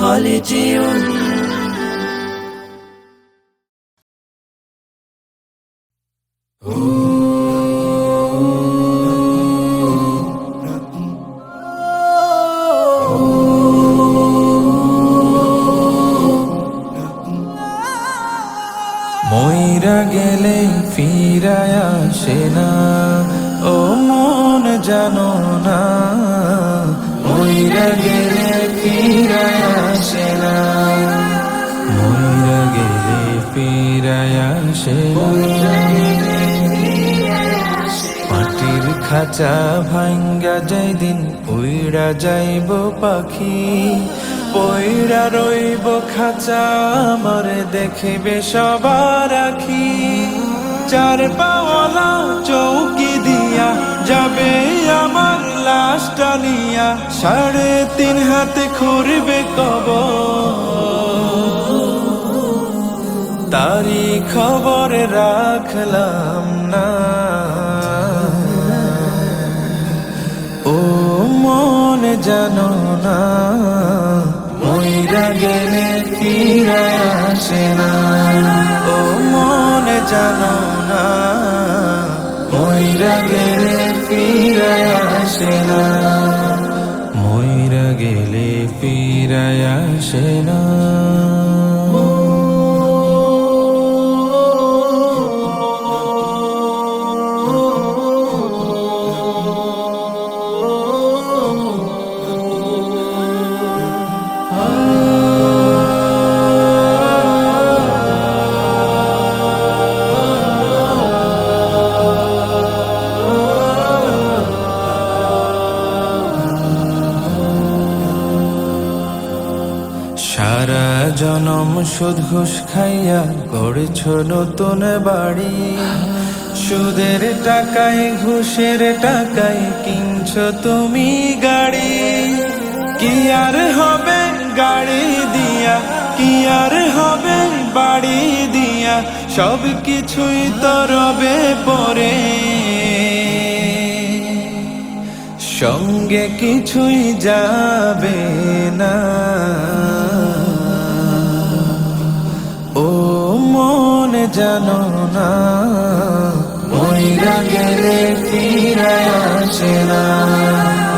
خالدون মইরা গেলে ফিরায় আসে না, ও মন জানো না, মইরা গেলে ফিরায় আসে না, মইরা গেলে ফিরায় আসে না। মাটির খাঁচা ভাঙ্গা যাই দিন উইড়া যাইব পাখি, পইড়া রইব খাঁচা আমার দেখিবে সবার আখি। চার পাওয়ালা চৌকি দিয়া যাবে আমার লাশটা নিয়া, 3.5 হাতে খুঁড়বে কবর, তারি খবর রাখলাম না। ও মন জানো না, মইরা গেলে ফিরায় আসে না, ও মন জানো না, মইরা গেলে ফিরায় আসে না, মইরা গেলে ফিরায় আসে না। সারা জনম সুদ ঘুষ খাইয়া গড়েছ নতুন বাড়ি, সুদের টাকায় ঘুষের টাকায় কিনছ তুমি গাড়ি। কি আর হবে গাড়ি দিয়া, কি আর হবে বাড়ি দিয়া, সব কিছুই তো রবে পরে, সঙ্গে কিছুই যাবে না। ও মন জানো না, মইরা গেলে ফিরায় আসে না,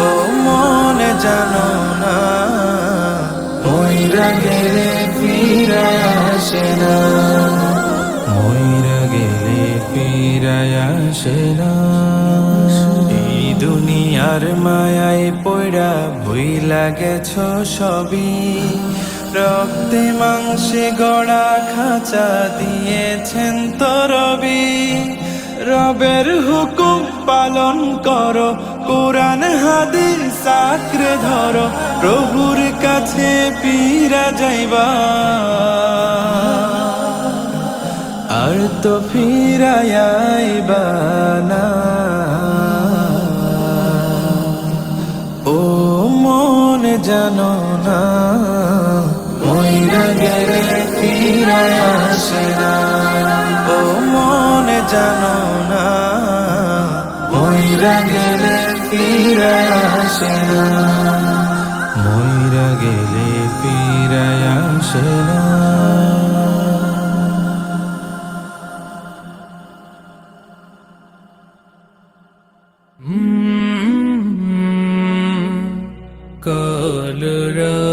ও মন জানো না, মইরা গেলে ফিরায় আসে না, মইরা গেলে ফিরায় আসে না। এই দুনিয়ার মায়ায় পয়রা ভুইলা গেছ সবই, রক্তে মাংসে গড়া খাঁচা দিয়েছেন তো রবি। রবের হুকুম পালন করো, কোরআন হাদিস আঁকড়ে ধরো, প্রভুর কাছে ফিরা যাইবা, আর তো ফিরায় আইবা না। ও মন জানো না, মইরা গেলে ফিরায় আসে না, ও মন জানো না, মইরা গেলে ফিরায় আসে না, মইরা গেলে ফিরায় আসে না। কলরা